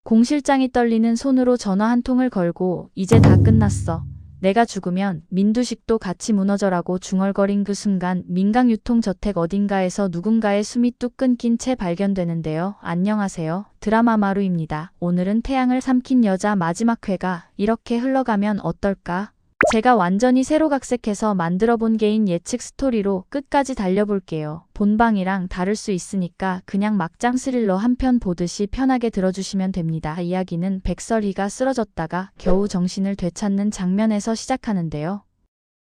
공 실장이 떨리는 손으로 전화 한 통을 걸고 이제 다 끝났어. 내가 죽으면 민두식도 같이 무너져라고 중얼거린 그 순간 민강유통저택 어딘가에서 누군가의 숨이 뚝 끊긴 채 발견되는데요. 안녕하세요. 드라마 마루입니다. 오늘은 태양을 삼킨 여자 마지막 회가 이렇게 흘러가면 어떨까? 제가 완전히 새로 각색해서 만들어본 개인 예측 스토리로 끝까지 달려볼게요. 본방이랑 다를 수 있으니까 그냥 막장 스릴러 한 편 보듯이 편하게 들어주시면 됩니다. 이야기는 백설이가 쓰러졌다가 겨우 정신을 되찾는 장면에서 시작하는데요.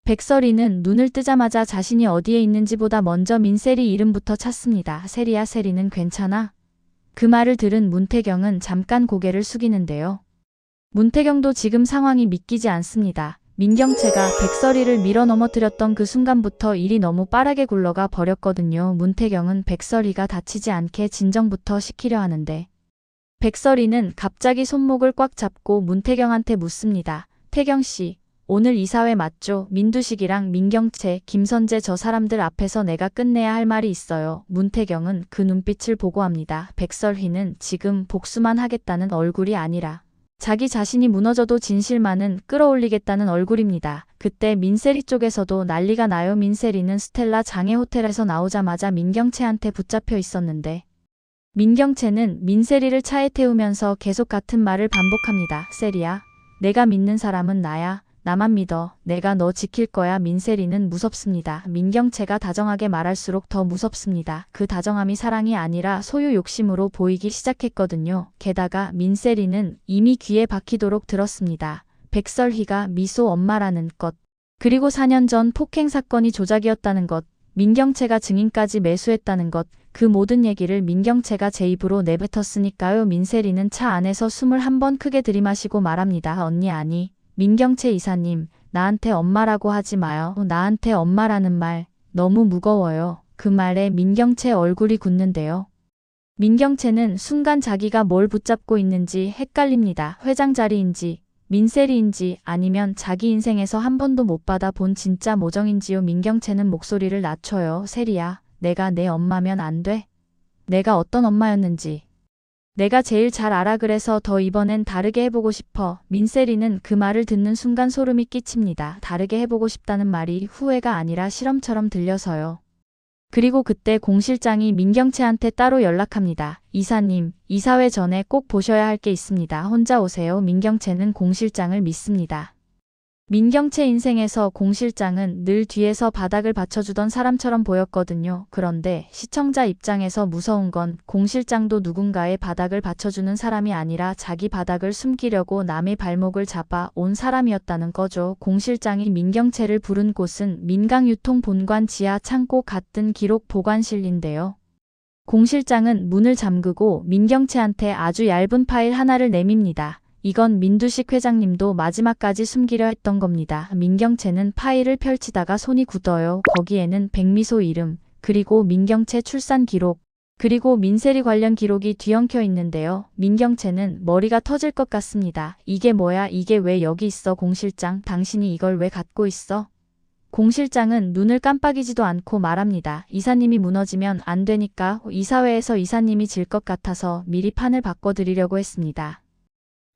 백설이는 눈을 뜨자마자 자신이 어디에 있는지보다 먼저 민세리 이름부터 찾습니다. 세리야, 세리는 괜찮아? 그 말을 들은 문태경은 잠깐 고개를 숙이는데요. 문태경도 지금 상황이 믿기지 않습니다. 민경채가 백설이를 밀어 넘어뜨렸던 그 순간부터 일이 너무 빠르게 굴러가 버렸거든요. 문태경은 백설이가 다치지 않게 진정부터 시키려 하는데 백설이는 갑자기 손목을 꽉 잡고 문태경한테 묻습니다. 태경씨, 오늘 이사회 맞죠? 민두식이랑 민경채, 김선재 저 사람들 앞에서 내가 끝내야 할 말이 있어요. 문태경은 그 눈빛을 보고합니다. 백설희는 지금 복수만 하겠다는 얼굴이 아니라 자기 자신이 무너져도 진실만은 끌어올리겠다는 얼굴입니다. 그때 민세리 쪽에서도 난리가 나요. 민세리는 스텔라 장애 호텔에서 나오자마자 민경채한테 붙잡혀 있었는데 민경채는 민세리를 차에 태우면서 계속 같은 말을 반복합니다. 세리야, 내가 믿는 사람은 나야. 나만 믿어. 내가 너 지킬 거야. 민세리는 무섭습니다. 민경채가 다정하게 말할수록 더 무섭습니다. 그 다정함이 사랑이 아니라 소유 욕심으로 보이기 시작했거든요. 게다가 민세리는 이미 귀에 박히도록 들었습니다. 백설희가 미소 엄마라는 것, 그리고 4년 전 폭행 사건이 조작이었다는 것, 민경채가 증인까지 매수했다는 것, 그 모든 얘기를 민경채가 제 입으로 내뱉었으니까요. 민세리는 차 안에서 숨을 한 번 크게 들이마시고 말합니다. 언니, 아니, 민경채 이사님, 나한테 엄마라고 하지 마요. 나한테 엄마라는 말 너무 무거워요. 그 말에 민경채 얼굴이 굳는데요. 민경채는 순간 자기가 뭘 붙잡고 있는지 헷갈립니다. 회장 자리인지 민세리인지 아니면 자기 인생에서 한 번도 못 받아본 진짜 모정인지요. 민경채는 목소리를 낮춰요. 세리야, 내가 내 엄마면 안 돼? 내가 어떤 엄마였는지 내가 제일 잘 알아. 그래서 더 이번엔 다르게 해보고 싶어. 민세리는 그 말을 듣는 순간 소름이 끼칩니다. 다르게 해보고 싶다는 말이 후회가 아니라 실험처럼 들려서요. 그리고 그때 공 실장이 민경채한테 따로 연락합니다. 이사님, 이사회 전에 꼭 보셔야 할 게 있습니다. 혼자 오세요. 민경채는 공 실장을 믿습니다. 민경채 인생에서 공 실장은 늘 뒤에서 바닥을 받쳐주던 사람처럼 보였거든요. 그런데 시청자 입장에서 무서운 건 공 실장도 누군가의 바닥을 받쳐주는 사람이 아니라 자기 바닥을 숨기려고 남의 발목을 잡아 온 사람이었다는 거죠. 공 실장이 민경채를 부른 곳은 민강유통 본관 지하 창고 같은 기록 보관실인데요. 공 실장은 문을 잠그고 민경채한테 아주 얇은 파일 하나를 내밉니다. 이건 민두식 회장님도 마지막까지 숨기려 했던 겁니다. 민경채는 파일을 펼치다가 손이 굳어요. 거기에는 백미소 이름, 그리고 민경채 출산 기록, 그리고 민세리 관련 기록이 뒤엉켜 있는데요. 민경채는 머리가 터질 것 같습니다. 이게 뭐야? 이게 왜 여기 있어? 공 실장, 당신이 이걸 왜 갖고 있어? 공 실장은 눈을 깜빡이지도 않고 말합니다. 이사님이 무너지면 안 되니까 이사회에서 이사님이 질 것 같아서 미리 판을 바꿔드리려고 했습니다.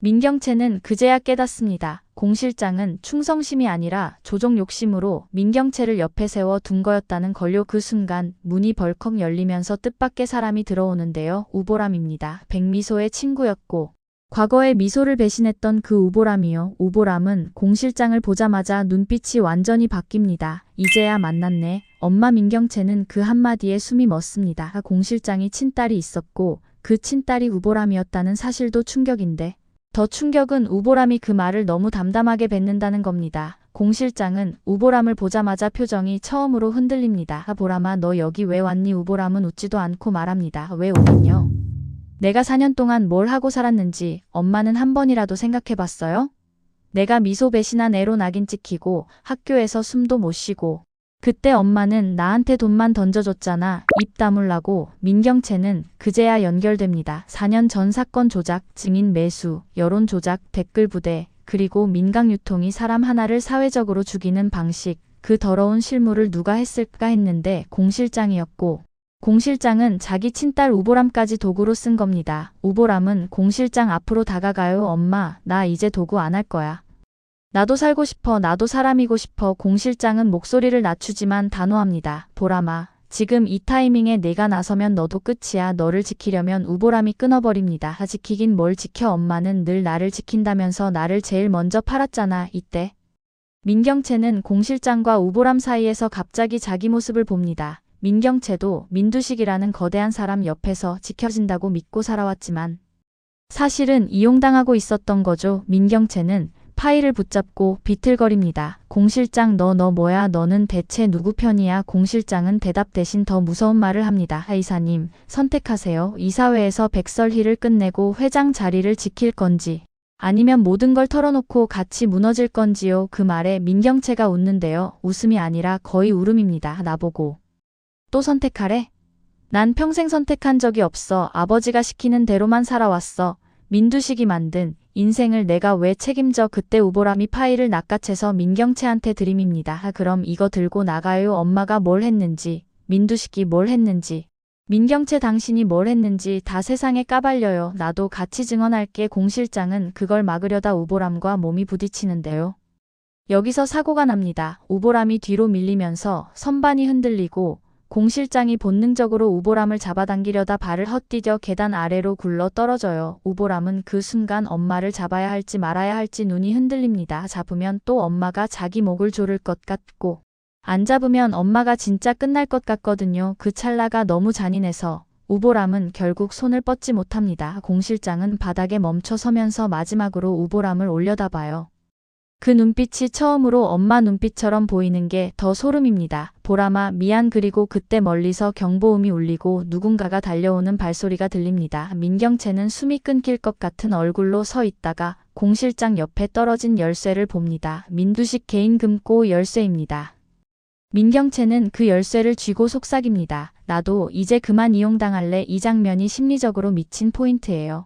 민경채는 그제야 깨닫습니다. 공 실장은 충성심이 아니라 조종 욕심으로 민경채를 옆에 세워 둔 거였다는 걸요. 그 순간 문이 벌컥 열리면서 뜻밖의 사람이 들어오는데요. 우보람입니다. 백미소의 친구였고 과거에 미소를 배신했던 그 우보람이요. 우보람은 공 실장을 보자마자 눈빛이 완전히 바뀝니다. 이제야 만났네. 엄마. 민경채는 그 한마디에 숨이 멎습니다. 공 실장이 친딸이 있었고 그 친딸이 우보람이었다는 사실도 충격인데 더 충격은 우보람이 그 말을 너무 담담하게 뱉는다는 겁니다. 공 실장은 우보람을 보자마자 표정이 처음으로 흔들립니다. 보람아, 너 여기 왜 왔니? 우보람은 웃지도 않고 말합니다. 왜 오긴요? 내가 4년 동안 뭘 하고 살았는지 엄마는 한 번이라도 생각해봤어요? 내가 미소 배신한 애로 낙인 찍히고 학교에서 숨도 못 쉬고 그때 엄마는 나한테 돈만 던져줬잖아. 입 다물라고. 민경채는 그제야 연결됩니다. 4년 전 사건 조작, 증인 매수, 여론 조작, 댓글 부대, 그리고 민강유통이 사람 하나를 사회적으로 죽이는 방식, 그 더러운 실무를 누가 했을까 했는데 공 실장이었고 공 실장은 자기 친딸 우보람까지 도구로 쓴 겁니다. 우보람은 공 실장 앞으로 다가가요. 엄마, 나 이제 도구 안 할 거야. 나도 살고 싶어. 나도 사람이고 싶어. 공 실장은 목소리를 낮추지만 단호합니다. 보람아, 지금 이 타이밍에 내가 나서면 너도 끝이야. 너를 지키려면 우보람이 끊어버립니다. 지키긴 뭘 지켜. 엄마는 늘 나를 지킨다면서 나를 제일 먼저 팔았잖아. 이때 민경채는 공 실장과 우보람 사이에서 갑자기 자기 모습을 봅니다. 민경채도 민두식이라는 거대한 사람 옆에서 지켜진다고 믿고 살아왔지만 사실은 이용당하고 있었던 거죠. 민경채는 파일을 붙잡고 비틀거립니다. 공 실장, 너 뭐야? 너는 대체 누구 편이야? 공 실장은 대답 대신 더 무서운 말을 합니다. 이사님, 선택하세요. 이사회에서 백설희를 끝내고 회장 자리를 지킬 건지 아니면 모든 걸 털어놓고 같이 무너질 건지요. 그 말에 민경채가 웃는데요. 웃음이 아니라 거의 울음입니다. 나보고 또 선택하래? 난 평생 선택한 적이 없어. 아버지가 시키는 대로만 살아왔어. 민두식이 만든 인생을 내가 왜 책임져. 그때 우보람이 파일을 낚아채서 민경채한테 들이밉니다. 그럼 이거 들고 나가요. 엄마가 뭘 했는지, 민두식이 뭘 했는지, 민경채 당신이 뭘 했는지 다 세상에 까발려요. 나도 같이 증언할게. 공 실장은 그걸 막으려다 우보람과 몸이 부딪히는데요. 여기서 사고가 납니다. 우보람이 뒤로 밀리면서 선반이 흔들리고 공 실장이 본능적으로 우보람을 잡아당기려다 발을 헛디뎌 계단 아래로 굴러 떨어져요. 우보람은 그 순간 엄마를 잡아야 할지 말아야 할지 눈이 흔들립니다. 잡으면 또 엄마가 자기 목을 조를 것 같고 안 잡으면 엄마가 진짜 끝날 것 같거든요. 그 찰나가 너무 잔인해서 우보람은 결국 손을 뻗지 못합니다. 공 실장은 바닥에 멈춰 서면서 마지막으로 우보람을 올려다봐요. 그 눈빛이 처음으로 엄마 눈빛처럼 보이는 게 더 소름입니다. 보람아, 미안. 그리고 그때 멀리서 경보음이 울리고 누군가가 달려오는 발소리가 들립니다. 민경채는 숨이 끊길 것 같은 얼굴로 서 있다가 공 실장 옆에 떨어진 열쇠를 봅니다. 민두식 개인 금고 열쇠입니다. 민경채는 그 열쇠를 쥐고 속삭입니다. 나도 이제 그만 이용당할래. 이 장면이 심리적으로 미친 포인트예요.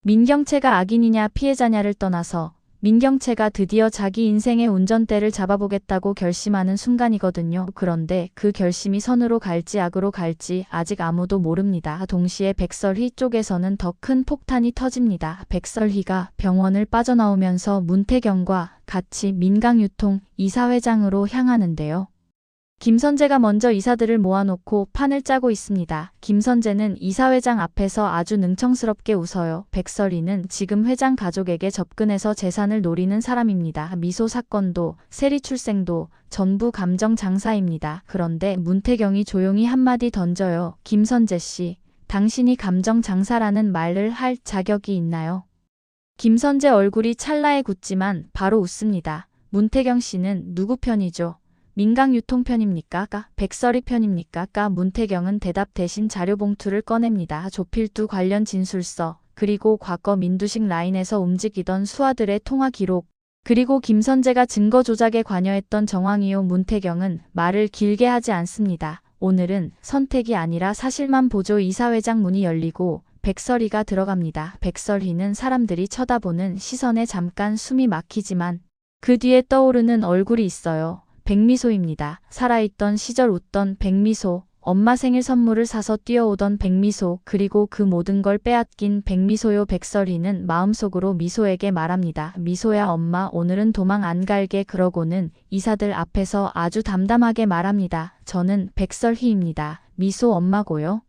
민경채가 악인이냐 피해자냐를 떠나서 민경채가 드디어 자기 인생의 운전대를 잡아보겠다고 결심하는 순간이거든요. 그런데 그 결심이 선으로 갈지 악으로 갈지 아직 아무도 모릅니다. 동시에 백설희 쪽에서는 더 큰 폭탄이 터집니다. 백설희가 병원을 빠져나오면서 문태경과 같이 민강유통 이사회장으로 향하는데요. 김선재가 먼저 이사들을 모아놓고 판을 짜고 있습니다. 김선재는 이사회장 앞에서 아주 능청스럽게 웃어요. 백설희는 지금 회장 가족에게 접근해서 재산을 노리는 사람입니다. 미소 사건도 세리 출생도 전부 감정 장사입니다. 그런데 문태경이 조용히 한마디 던져요. 김선재 씨, 당신이 감정 장사라는 말을 할 자격이 있나요? 김선재 얼굴이 찰나에 굳지만 바로 웃습니다. 문태경 씨는 누구 편이죠? 민강유통 편입니까? 백설희 편입니까? 문태경은 대답 대신 자료봉투를 꺼냅니다. 조필두 관련 진술서, 그리고 과거 민두식 라인에서 움직이던 수하들의 통화 기록, 그리고 김선재가 증거 조작에 관여했던 정황이요. 문태경은 말을 길게 하지 않습니다. 오늘은 선택이 아니라 사실만 보죠. 이사회장 문이 열리고 백설희가 들어갑니다. 백설희는 사람들이 쳐다보는 시선에 잠깐 숨이 막히지만 그 뒤에 떠오르는 얼굴이 있어요. 백미소입니다. 살아있던 시절 웃던 백미소, 엄마 생일 선물을 사서 뛰어오던 백미소, 그리고 그 모든 걸 빼앗긴 백미소요. 백설희는 마음속으로 미소에게 말합니다. 미소야 엄마, 오늘은 도망 안 갈게. 그러고는 이사들 앞에서 아주 담담하게 말합니다. 저는 백설희입니다. 미소 엄마고요.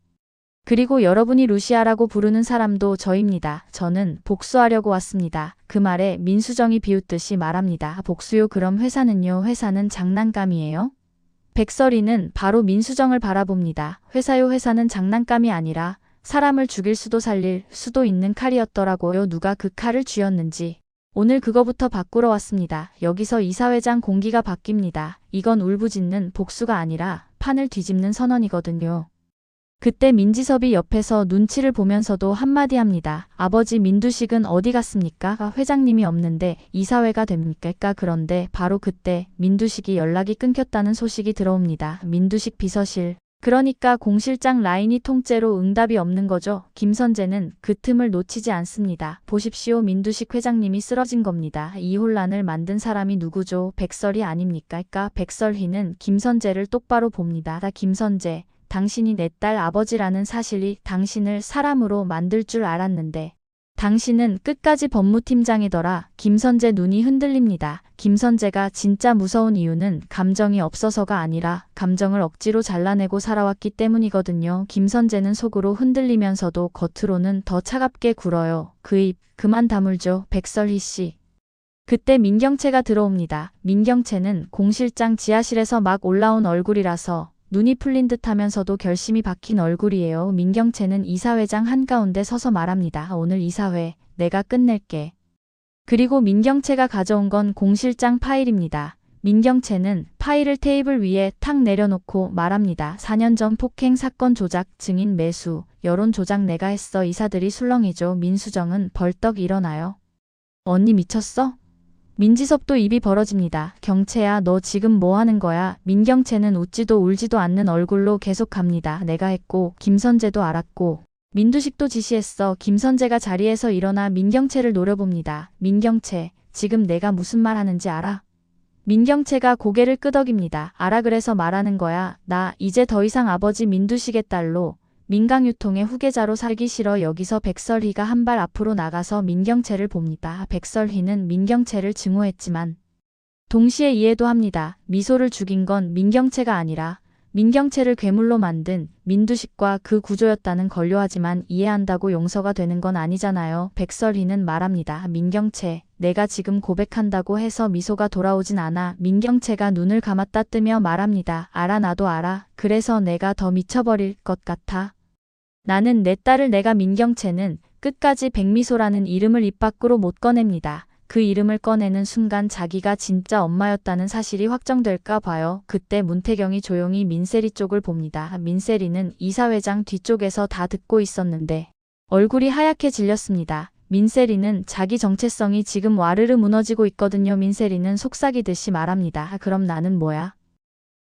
그리고 여러분이 루시아라고 부르는 사람도 저입니다. 저는 복수하려고 왔습니다. 그 말에 민수정이 비웃듯이 말합니다. 복수요? 그럼 회사는요? 회사는 장난감이에요? 백설희는 바로 민수정을 바라봅니다. 회사요? 회사는 장난감이 아니라 사람을 죽일 수도 살릴 수도 있는 칼이었더라고요. 누가 그 칼을 쥐었는지. 오늘 그거부터 바꾸러 왔습니다. 여기서 이사회장 공기가 바뀝니다. 이건 울부짖는 복수가 아니라 판을 뒤집는 선언이거든요. 그때 민지섭이 옆에서 눈치를 보면서도 한마디 합니다. 아버지 민두식은 어디 갔습니까? 회장님이 없는데 이사회가 됩니까? 그런데 바로 그때 민두식이 연락이 끊겼다는 소식이 들어옵니다. 민두식 비서실. 그러니까 공 실장 라인이 통째로 응답이 없는 거죠. 김선재는 그 틈을 놓치지 않습니다. 보십시오. 민두식 회장님이 쓰러진 겁니다. 이 혼란을 만든 사람이 누구죠? 백설희 아닙니까? 백설희는 김선재를 똑바로 봅니다. 김선재. 당신이 내 딸 아버지라는 사실이 당신을 사람으로 만들 줄 알았는데 당신은 끝까지 법무팀장이더라. 김선재 눈이 흔들립니다. 김선재가 진짜 무서운 이유는 감정이 없어서가 아니라 감정을 억지로 잘라내고 살아왔기 때문이거든요. 김선재는 속으로 흔들리면서도 겉으로는 더 차갑게 굴어요. 그 입 그만 다물죠. 백설희 씨. 그때 민경채가 들어옵니다. 민경채는 공실장 지하실에서 막 올라온 얼굴이라서 눈이 풀린 듯 하면서도 결심이 박힌 얼굴이에요. 민경채는 이사회장 한가운데 서서 말합니다. 오늘 이사회 내가 끝낼게. 그리고 민경채가 가져온 건 공실장 파일입니다. 민경채는 파일을 테이블 위에 탁 내려놓고 말합니다. 4년 전 폭행 사건 조작, 증인 매수, 여론 조작 내가 했어. 이사들이 술렁이죠. 민수정은 벌떡 일어나요. 언니 미쳤어? 민지섭도 입이 벌어집니다. 경채야, 너 지금 뭐 하는 거야? 민경채는 웃지도 울지도 않는 얼굴로 계속 갑니다. 내가 했고 김선재도 알았고 민두식도 지시했어. 김선재가 자리에서 일어나 민경채를 노려봅니다. 민경채, 지금 내가 무슨 말 하는지 알아? 민경채가 고개를 끄덕입니다. 알아, 그래서 말하는 거야. 나 이제 더 이상 아버지 민두식의 딸로 민강유통의 후계자로 살기 싫어. 여기서 백설희가 한 발 앞으로 나가서 민경채를 봅니다. 백설희는 민경채를 증오했지만 동시에 이해도 합니다. 미소를 죽인 건 민경채가 아니라 민경채를 괴물로 만든 민두식과 그 구조였다는 걸요하지만 이해한다고 용서가 되는 건 아니잖아요. 백설희는 말합니다. 민경채, 내가 지금 고백한다고 해서 미소가 돌아오진 않아. 민경채가 눈을 감았다 뜨며 말합니다. 알아, 나도 알아. 그래서 내가 더 미쳐버릴 것 같아. 나는 내 딸을 내가 민경채는 끝까지 백미소라는 이름을 입 밖으로 못 꺼냅니다. 그 이름을 꺼내는 순간 자기가 진짜 엄마였다는 사실이 확정될까 봐요. 그때 문태경이 조용히 민세리 쪽을 봅니다. 민세리는 이사회장 뒤쪽에서 다 듣고 있었는데 얼굴이 하얗게 질렸습니다. 민세리는 자기 정체성이 지금 와르르 무너지고 있거든요. 민세리는 속삭이듯이 말합니다. 그럼 나는 뭐야?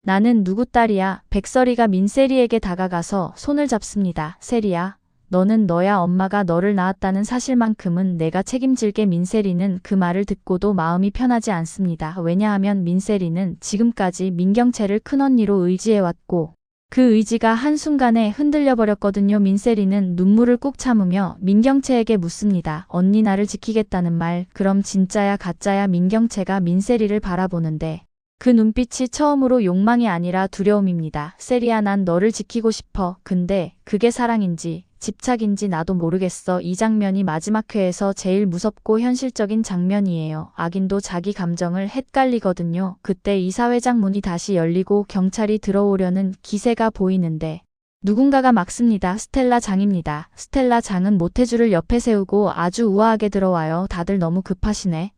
나는 누구 딸이야? 백설이가 민세리에게 다가가서 손을 잡습니다. 세리야, 너는 너야. 엄마가 너를 낳았다는 사실만큼은 내가 책임질게. 민세리는 그 말을 듣고도 마음이 편하지 않습니다. 왜냐하면 민세리는 지금까지 민경채를 큰언니로 의지해왔고 그 의지가 한순간에 흔들려버렸거든요. 민세리는 눈물을 꾹 참으며 민경채에게 묻습니다. 언니 나를 지키겠다는 말, 그럼 진짜야 가짜야? 민경채가 민세리를 바라보는데 그 눈빛이 처음으로 욕망이 아니라 두려움입니다. 세리야, 난 너를 지키고 싶어. 근데 그게 사랑인지 집착인지 나도 모르겠어. 이 장면이 마지막 회에서 제일 무섭고 현실적인 장면이에요. 악인도 자기 감정을 헷갈리거든요. 그때 이사회장 문이 다시 열리고 경찰이 들어오려는 기세가 보이는데 누군가가 막습니다. 스텔라 장입니다. 스텔라 장은 모태주를 옆에 세우고 아주 우아하게 들어와요. 다들 너무 급하시네.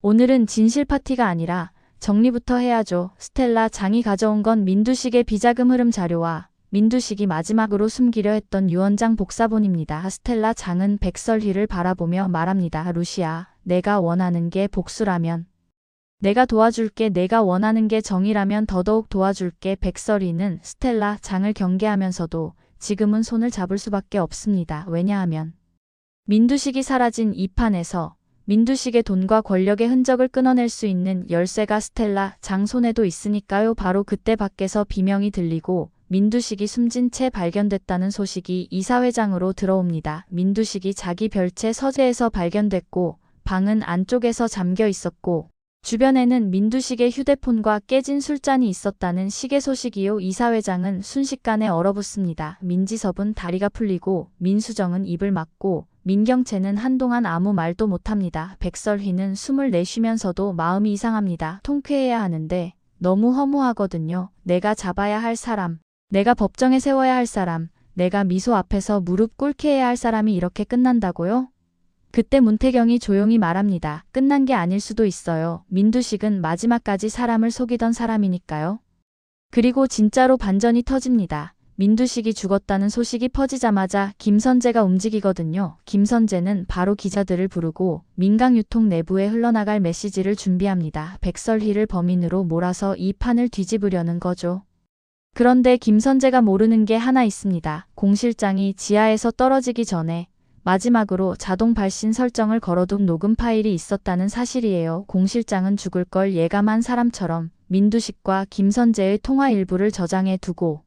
오늘은 진실 파티가 아니라 정리부터 해야죠. 스텔라 장이 가져온 건 민두식의 비자금 흐름 자료와 민두식이 마지막으로 숨기려 했던 유언장 복사본입니다. 스텔라 장은 백설희를 바라보며 말합니다. 루시아, 내가 원하는 게 복수라면 내가 도와줄게. 내가 원하는 게 정의라면 더더욱 도와줄게. 백설희는 스텔라 장을 경계하면서도 지금은 손을 잡을 수밖에 없습니다. 왜냐하면 민두식이 사라진 이 판에서 민두식의 돈과 권력의 흔적을 끊어낼 수 있는 열쇠가 스텔라 장 손에도 있으니까요. 바로 그때 밖에서 비명이 들리고 민두식이 숨진 채 발견됐다는 소식이 이사회장으로 들어옵니다. 민두식이 자기 별채 서재에서 발견됐고 방은 안쪽에서 잠겨 있었고 주변에는 민두식의 휴대폰과 깨진 술잔이 있었다는 시계 소식이요. 이사회장은 순식간에 얼어붙습니다. 민지섭은 다리가 풀리고 민수정은 입을 막고 민경채는 한동안 아무 말도 못합니다. 백설희는 숨을 내쉬면서도 마음이 이상합니다. 통쾌해야 하는데 너무 허무하거든요. 내가 잡아야 할 사람, 내가 법정에 세워야 할 사람, 내가 미소 앞에서 무릎 꿇게 해야 할 사람이 이렇게 끝난다고요? 그때 문태경이 조용히 말합니다. 끝난 게 아닐 수도 있어요. 민두식은 마지막까지 사람을 속이던 사람이니까요. 그리고 진짜로 반전이 터집니다. 민두식이 죽었다는 소식이 퍼지자마자 김선재가 움직이거든요. 김선재는 바로 기자들을 부르고 민강유통 내부에 흘러나갈 메시지를 준비합니다. 백설희를 범인으로 몰아서 이 판을 뒤집으려는 거죠. 그런데 김선재가 모르는 게 하나 있습니다. 공 실장이 지하에서 떨어지기 전에 마지막으로 자동 발신 설정을 걸어둔 녹음 파일이 있었다는 사실이에요. 공 실장은 죽을 걸 예감한 사람처럼 민두식과 김선재의 통화 일부를 저장해 두고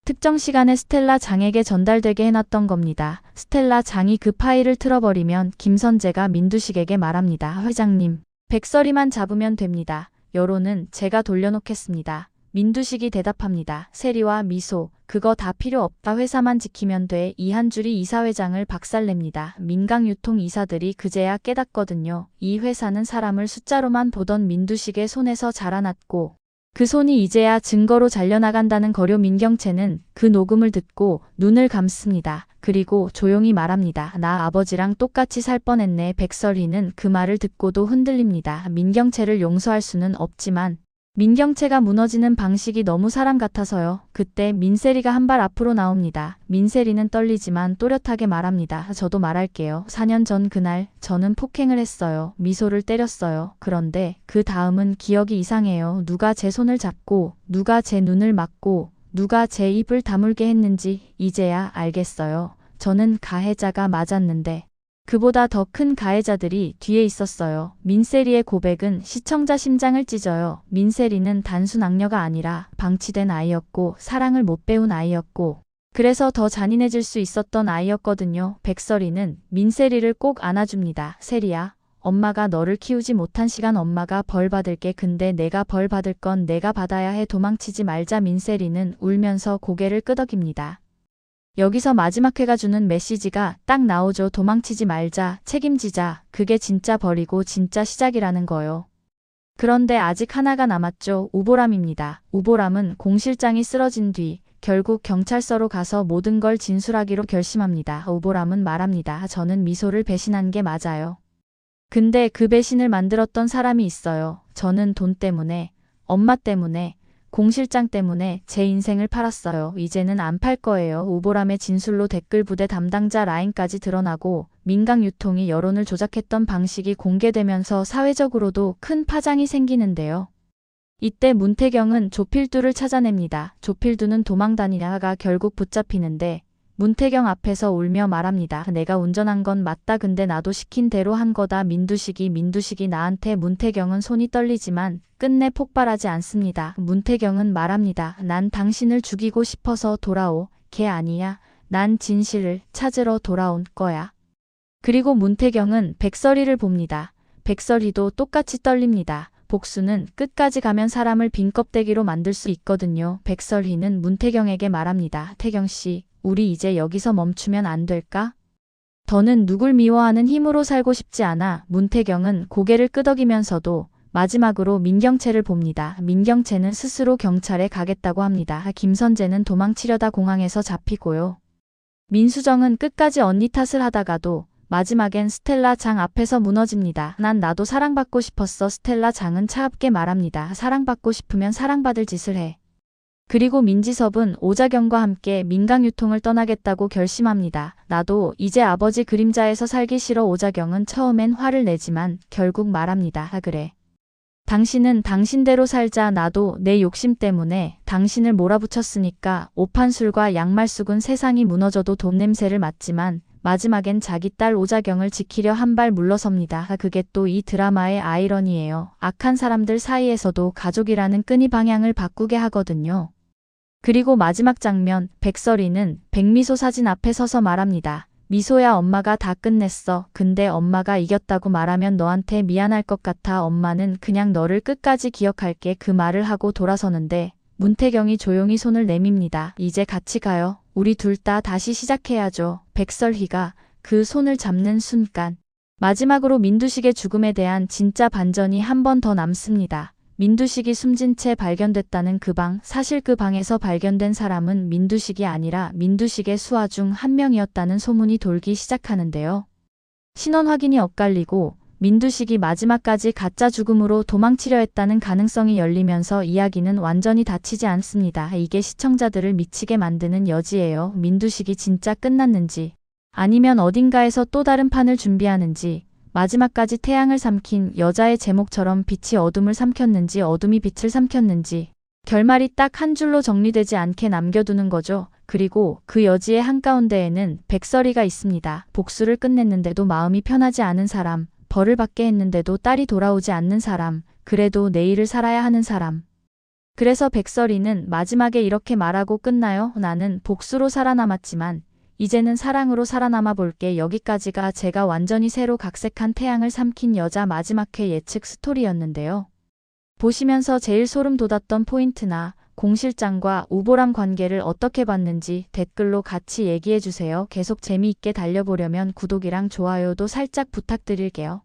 특정 시간에 스텔라 장에게 전달되게 해놨던 겁니다. 스텔라 장이 그 파일을 틀어버리면 김선재가 민두식에게 말합니다. 회장님, 백설이만 잡으면 됩니다. 여론은 제가 돌려놓겠습니다. 민두식이 대답합니다. 세리와 미소, 그거 다 필요 없다. 회사만 지키면 돼. 이한줄이 이사회장을 박살냅니다. 민강유통 이사들이 그제야 깨닫거든요. 이 회사는 사람을 숫자로만 보던 민두식의 손에서 자라났고 그 손이 이제야 증거로 잘려나간다는 거려. 민경채는 그 녹음을 듣고 눈을 감습니다. 그리고 조용히 말합니다. 나 아버지랑 똑같이 살 뻔했네. 백설이는 그 말을 듣고도 흔들립니다. 민경채를 용서할 수는 없지만 민경채가 무너지는 방식이 너무 사람 같아서요. 그때 민세리가 한 발 앞으로 나옵니다. 민세리는 떨리지만 또렷하게 말합니다. 저도 말할게요. 4년 전 그날 저는 폭행을 했어요. 미소를 때렸어요. 그런데 그 다음은 기억이 이상해요. 누가 제 손을 잡고 누가 제 눈을 막고 누가 제 입을 다물게 했는지 이제야 알겠어요. 저는 가해자가 맞았는데 그보다 더 큰 가해자들이 뒤에 있었어요. 민세리의 고백은 시청자 심장을 찢어요. 민세리는 단순 악녀가 아니라 방치된 아이였고 사랑을 못 배운 아이였고 그래서 더 잔인해질 수 있었던 아이였거든요. 백설이는 민세리를 꼭 안아줍니다. 세리야, 엄마가 너를 키우지 못한 시간 엄마가 벌 받을게. 근데 내가 벌 받을 건 내가 받아야 해. 도망치지 말자. 민세리는 울면서 고개를 끄덕입니다. 여기서 마지막 회가 주는 메시지가 딱 나오죠. 도망치지 말자, 책임지자. 그게 진짜 벌이고 진짜 시작이라는 거요. 그런데 아직 하나가 남았죠. 우보람입니다. 우보람은 공 실장이 쓰러진 뒤 결국 경찰서로 가서 모든 걸 진술하기로 결심합니다. 우보람은 말합니다. 저는 미소를 배신한 게 맞아요. 근데 그 배신을 만들었던 사람이 있어요. 저는 돈 때문에, 엄마 때문에, 공 실장 때문에 제 인생을 팔았어요. 이제는 안 팔 거예요. 우보람의 진술로 댓글 부대 담당자 라인까지 드러나고 민강유통이 여론을 조작했던 방식이 공개되면서 사회적으로도 큰 파장이 생기는데요. 이때 문태경은 조필두를 찾아냅니다. 조필두는 도망 다니다가 결국 붙잡히는데 문태경 앞에서 울며 말합니다. 내가 운전한 건 맞다. 근데 나도 시킨 대로 한 거다. 민두식이 나한테. 문태경은 손이 떨리지만 끝내 폭발하지 않습니다. 문태경은 말합니다. 난 당신을 죽이고 싶어서 돌아오. 걔 아니야. 난 진실을 찾으러 돌아온 거야. 그리고 문태경은 백설이를 봅니다. 백설이도 똑같이 떨립니다. 복수는 끝까지 가면 사람을 빈 껍데기로 만들 수 있거든요. 백설이는 문태경에게 말합니다. 태경씨, 우리 이제 여기서 멈추면 안 될까? 더는 누굴 미워하는 힘으로 살고 싶지 않아. 문태경은 고개를 끄덕이면서도 마지막으로 민경채를 봅니다. 민경채는 스스로 경찰에 가겠다고 합니다. 김선재는 도망치려다 공항에서 잡히고요. 민수정은 끝까지 언니 탓을 하다가도 마지막엔 스텔라 장 앞에서 무너집니다. 난 나도 사랑받고 싶었어. 스텔라 장은 차갑게 말합니다. 사랑받고 싶으면 사랑받을 짓을 해. 그리고 민지섭은 오자경과 함께 민강유통을 떠나겠다고 결심합니다. 나도 이제 아버지 그림자에서 살기 싫어. 오자경은 처음엔 화를 내지만 결국 말합니다. 그래. 당신은 당신대로 살자. 나도 내 욕심 때문에 당신을 몰아붙였으니까. 오판술과 양말숙은 세상이 무너져도 돈 냄새를 맡지만 마지막엔 자기 딸 오자경을 지키려 한 발 물러섭니다. 그게 또 이 드라마의 아이러니예요. 악한 사람들 사이에서도 가족이라는 끈이 방향을 바꾸게 하거든요. 그리고 마지막 장면, 백설이는 백미소 사진 앞에 서서 말합니다. 미소야, 엄마가 다 끝냈어. 근데 엄마가 이겼다고 말하면 너한테 미안할 것 같아. 엄마는 그냥 너를 끝까지 기억할게. 그 말을 하고 돌아서는데 문태경이 조용히 손을 내밉니다. 이제 같이 가요. 우리 둘 다 다시 시작해야죠. 백설희가 그 손을 잡는 순간 마지막으로 민두식의 죽음에 대한 진짜 반전이 한 번 더 남습니다. 민두식이 숨진 채 발견됐다는 그 방, 사실 그 방에서 발견된 사람은 민두식이 아니라 민두식의 수하 중 한 명이었다는 소문이 돌기 시작하는데요. 신원 확인이 엇갈리고 민두식이 마지막까지 가짜 죽음으로 도망치려 했다는 가능성이 열리면서 이야기는 완전히 닫히지 않습니다. 이게 시청자들을 미치게 만드는 여지예요. 민두식이 진짜 끝났는지 아니면 어딘가에서 또 다른 판을 준비하는지, 마지막까지 태양을 삼킨 여자의 제목처럼 빛이 어둠을 삼켰는지 어둠이 빛을 삼켰는지 결말이 딱 한 줄로 정리되지 않게 남겨두는 거죠. 그리고 그 여지의 한가운데에는 백설이가 있습니다. 복수를 끝냈는데도 마음이 편하지 않은 사람, 벌을 받게 했는데도 딸이 돌아오지 않는 사람, 그래도 내일을 살아야 하는 사람. 그래서 백설이는 마지막에 이렇게 말하고 끝나요. 나는 복수로 살아남았지만 이제는 사랑으로 살아남아 볼게. 여기까지가 제가 완전히 새로 각색한 태양을 삼킨 여자 마지막 회 예측 스토리였는데요. 보시면서 제일 소름 돋았던 포인트나 공 실장과 우보람 관계를 어떻게 봤는지 댓글로 같이 얘기해주세요. 계속 재미있게 달려보려면 구독이랑 좋아요도 살짝 부탁드릴게요.